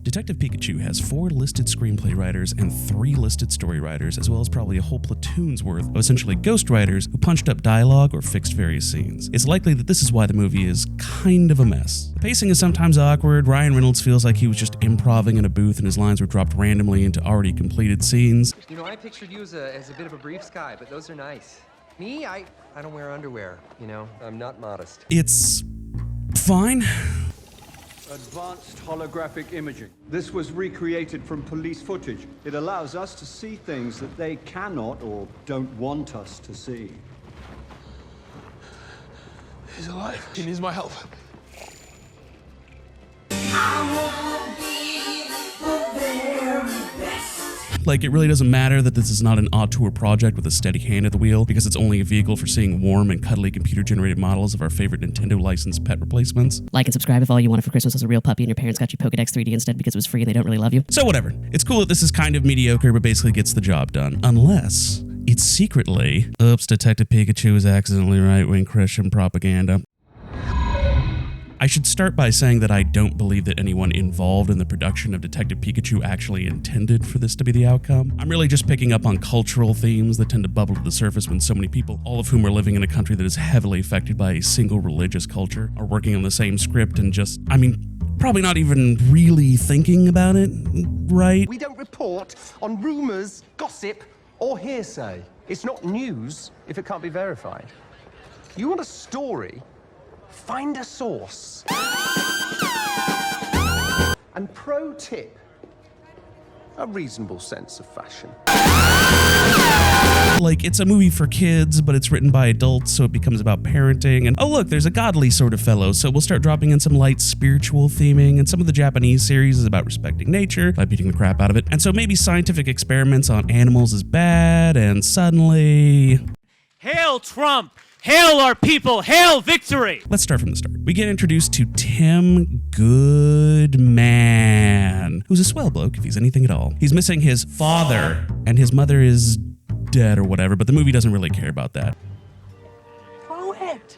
Detective Pikachu has 4 listed screenplay writers and 3 listed story writers, as well as probably a whole platoon's worth of essentially ghost writers who punched up dialogue or fixed various scenes. It's likely that this is why the movie is kind of a mess. The pacing is sometimes awkward. Ryan Reynolds feels like he was just improving in a booth and his lines were dropped randomly into already completed scenes. You know, I pictured you as a bit of a briefs guy, but those are nice. Me, I don't wear underwear, you know? I'm not modest. It's fine. Advanced holographic imaging. This was recreated from police footage. It allows us to see things that they cannot or don't want us to see. He's alive. He needs my help. Like, it really doesn't matter that this is not an auteur project with a steady hand at the wheel, because it's only a vehicle for seeing warm and cuddly computer-generated models of our favorite Nintendo-licensed pet replacements. Like and subscribe if all you wanted for Christmas was a real puppy and your parents got you Pokédex 3D instead because it was free and they don't really love you. So whatever. It's cool that this is kind of mediocre, but basically gets the job done. Unless it's secretly, oops, Detective Pikachu is accidentally right-wing Christian propaganda. I should start by saying that I don't believe that anyone involved in the production of Detective Pikachu actually intended for this to be the outcome. I'm really just picking up on cultural themes that tend to bubble to the surface when so many people, all of whom are living in a country that is heavily affected by a single religious culture, are working on the same script and just, probably not even really thinking about it, right? We don't report on rumors, gossip, or hearsay. It's not news if it can't be verified. You want a story? Find a source. And pro tip, a reasonable sense of fashion. Like, it's a movie for kids, but it's written by adults, so it becomes about parenting. And oh look, there's a godly sort of fellow, so we'll start dropping in some light spiritual theming. And some of the Japanese series is about respecting nature by beating the crap out of it. And so maybe scientific experiments on animals is bad, and suddenly... Hail Trump! Hail our people! Hail victory! Let's start from the start. We get introduced to Tim Goodman, who's a swell bloke if he's anything at all. He's missing his father, and his mother is dead or whatever, but the movie doesn't really care about that. Throw it!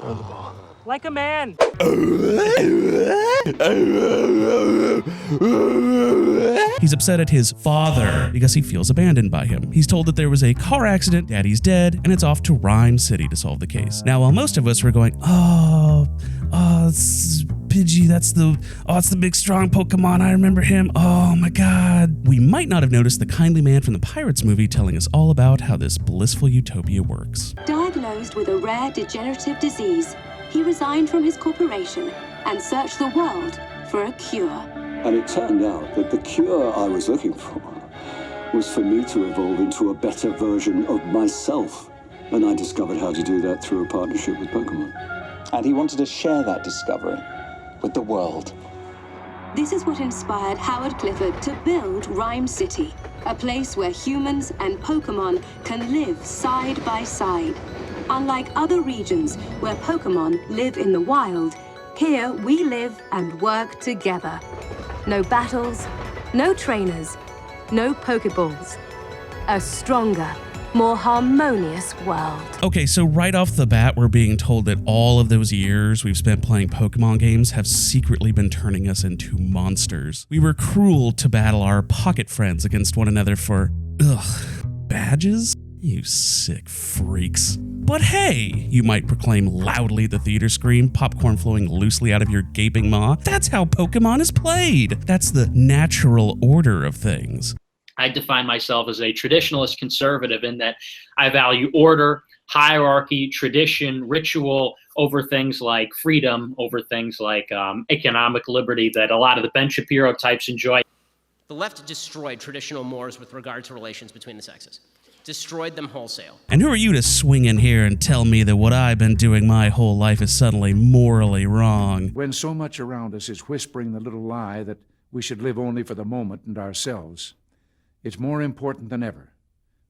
Throw the ball. Like a man. He's upset at his father because he feels abandoned by him. He's told that there was a car accident, daddy's dead, and it's off to Rhyme City to solve the case. Now, while most of us were going, it's Pidgey, it's the big strong Pokemon, I remember him, oh my god. We might not have noticed the kindly man from the Pirates movie telling us all about how this blissful utopia works. Diagnosed with a rare degenerative disease, he resigned from his corporation and searched the world for a cure. And it turned out that the cure I was looking for was for me to evolve into a better version of myself. And I discovered how to do that through a partnership with Pokemon. And he wanted to share that discovery with the world. This is what inspired Howard Clifford to build Rhyme City, a place where humans and Pokemon can live side by side. Unlike other regions where Pokemon live in the wild, here we live and work together. No battles, no trainers, no Pokeballs. A stronger, more harmonious world. Okay, so right off the bat, we're being told that all of those years we've spent playing Pokemon games have secretly been turning us into monsters. We were cruel to battle our pocket friends against one another for, badges? You sick freaks. But hey, you might proclaim loudly at the theater screen, popcorn flowing loosely out of your gaping maw. That's how Pokemon is played. That's the natural order of things. I define myself as a traditionalist conservative in that I value order, hierarchy, tradition, ritual over things like freedom, over things like economic liberty that a lot of the Ben Shapiro types enjoy. The left destroyed traditional mores with regard to relations between the sexes. Destroyed them wholesale. And who are you to swing in here and tell me that what I've been doing my whole life is suddenly morally wrong? When so much around us is whispering the little lie that we should live only for the moment and ourselves, it's more important than ever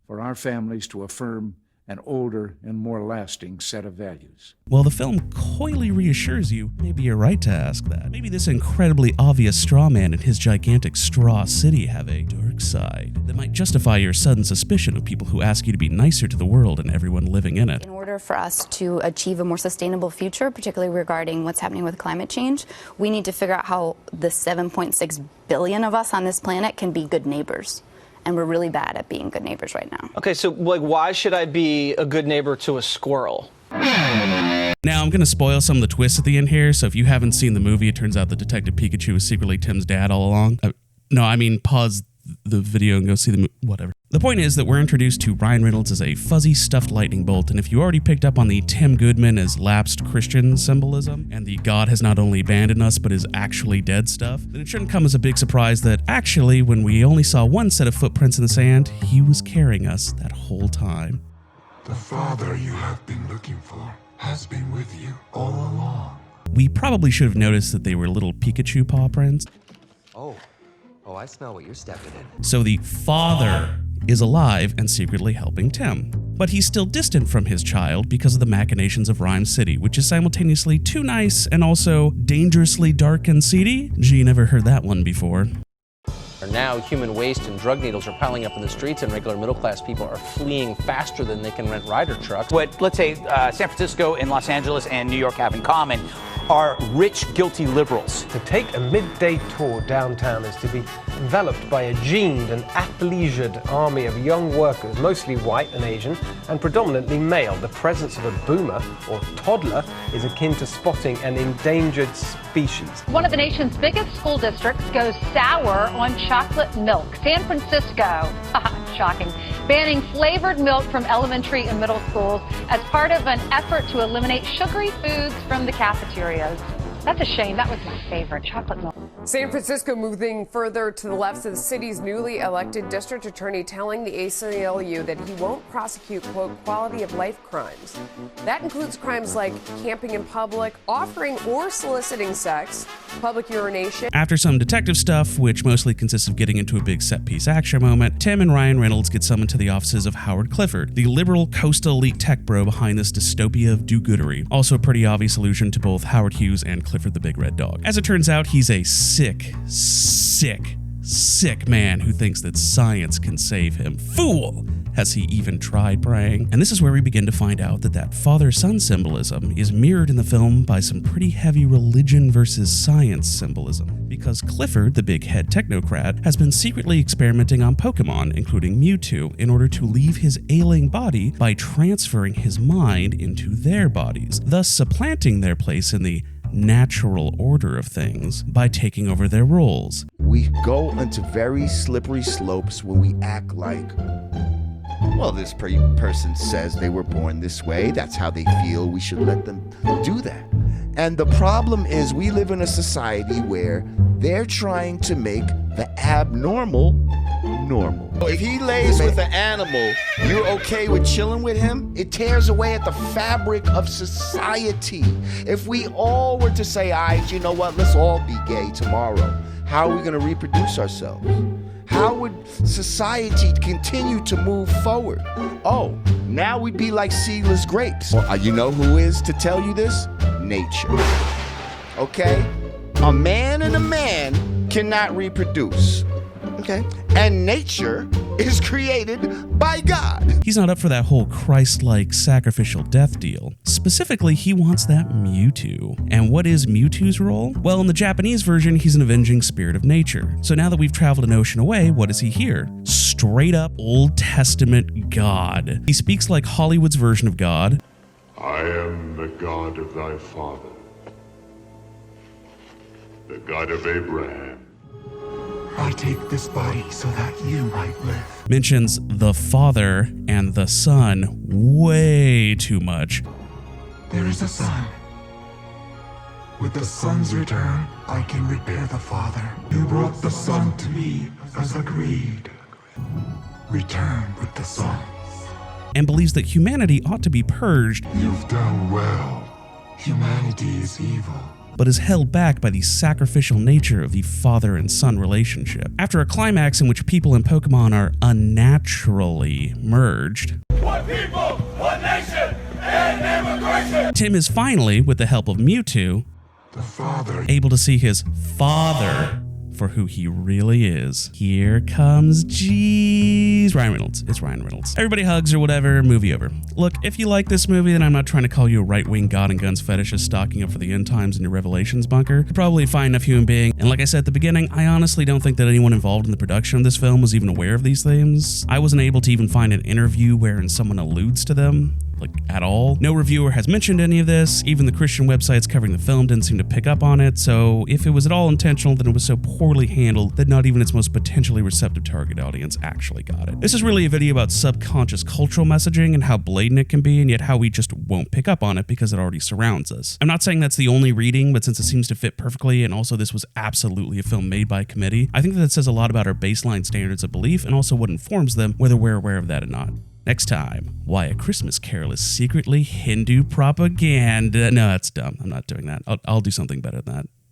for our families to affirm an older and more lasting set of values. Well, the film coyly reassures you, maybe you're right to ask that. Maybe this incredibly obvious straw man and his gigantic straw city have a dark side that might justify your sudden suspicion of people who ask you to be nicer to the world and everyone living in it. In order order for us to achieve a more sustainable future, particularly regarding what's happening with climate change, we need to figure out how the 7.6 billion of us on this planet can be good neighbors. And we're really bad at being good neighbors right now. Okay, so like, why should I be a good neighbor to a squirrel? Now, I'm going to spoil some of the twists at the end here, so if you haven't seen the movie, it turns out that Detective Pikachu is secretly Tim's dad all along. Pause the video and go see the movie, whatever. The point is that we're introduced to Ryan Reynolds as a fuzzy stuffed lightning bolt, and if you already picked up on the Tim Goodman as lapsed Christian symbolism, and the God has not only abandoned us but is actually dead stuff, then it shouldn't come as a big surprise that actually, when we only saw one set of footprints in the sand, he was carrying us that whole time. The father you have been looking for has been with you all along. We probably should have noticed that they were little Pikachu paw prints. Oh, I smell what you're stepping in. So the father is alive and secretly helping Tim. But he's still distant from his child because of the machinations of Rhyme City, which is simultaneously too nice and also dangerously dark and seedy. Gee, never heard that one before. Now, human waste and drug needles are piling up in the streets, and regular middle-class people are fleeing faster than they can rent rider trucks. What, let's say, San Francisco and Los Angeles and New York have in common are rich, guilty liberals. To take a midday tour downtown is to be enveloped by a gened and athleisured army of young workers, mostly white and Asian, and predominantly male. The presence of a boomer or toddler is akin to spotting an endangered species. One of the nation's biggest school districts goes sour on chocolate milk. San Francisco, shocking, banning flavored milk from elementary and middle schools as part of an effort to eliminate sugary foods from the cafeterias. That's a shame. That was my favorite, chocolate milk. San Francisco moving further to the left, so the city's newly elected district attorney telling the ACLU that he won't prosecute, quote, quality of life crimes. That includes crimes like camping in public, offering or soliciting sex, public urination. After some detective stuff, which mostly consists of getting into a big set-piece action moment, Tim and Ryan Reynolds get summoned to the offices of Howard Clifford, the liberal coastal elite tech bro behind this dystopia of do-goodery. Also a pretty obvious allusion to both Howard Hughes and Clifford the Big Red Dog. As it turns out, he's a sick man who thinks that science can save him. Fool! Has he even tried praying? And this is where we begin to find out that father-son symbolism is mirrored in the film by some pretty heavy religion versus science symbolism, because Clifford, the big head technocrat, has been secretly experimenting on Pokemon, including Mewtwo, in order to leave his ailing body by transferring his mind into their bodies, thus supplanting their place in the natural order of things by taking over their roles. We go into very slippery slopes when we act like, well, this person says they were born this way, that's how they feel, we should let them do that. And the problem is we live in a society where they're trying to make the abnormal normal. If he lays with an animal, you're okay with chilling with him? It tears away at the fabric of society. If we all were to say, all right, you know what, let's all be gay tomorrow, how are we gonna reproduce ourselves? How would society continue to move forward? Oh, now we'd be like seedless grapes. Well, you know who is to tell you this? Nature. Okay? A man and a man cannot reproduce. Okay? And nature is created by God. He's not up for that whole Christ-like sacrificial death deal. Specifically, he wants that Mewtwo. And what is Mewtwo's role? Well, in the Japanese version, he's an avenging spirit of nature. So now that we've traveled an ocean away, what is he here? Straight up Old Testament God. He speaks like Hollywood's version of God. I am the God of thy father, the God of Abraham. I take this body so that you might live. Mentions the Father and the Son way too much. There is a Son. With the Son's return, I can repair the Father. You brought the Son to me as agreed. Return with the Son. And believes that humanity ought to be purged. You've done well. Humanity is evil, but is held back by the sacrificial nature of the father and son relationship. After a climax in which people and Pokemon are unnaturally merged, one people, one nation, and immigration! Tim is finally, with the help of Mewtwo, the father, able to see his father for who he really is. Here comes Ryan Reynolds. It's Ryan Reynolds. Everybody hugs or whatever, movie over. Look, if you like this movie, then I'm not trying to call you a right-wing God and guns fetishist stocking up for the end times in your Revelations bunker. You're probably a fine enough human being, and like I said at the beginning, I honestly don't think that anyone involved in the production of this film was even aware of these themes. I wasn't able to even find an interview wherein someone alludes to them, like, at all. No reviewer has mentioned any of this. Even the Christian websites covering the film didn't seem to pick up on it, so if it was at all intentional, then it was so poorly handled that not even its most potentially receptive target audience actually got it. This is really a video about subconscious cultural messaging and how blatant it can be, and yet how we just won't pick up on it because it already surrounds us. I'm not saying that's the only reading, but since it seems to fit perfectly, and also this was absolutely a film made by a committee, I think that says a lot about our baseline standards of belief and also what informs them, whether we're aware of that or not. Next time, why A Christmas Carol is secretly Hindu propaganda. No, that's dumb. I'm not doing that. I'll do something better than that.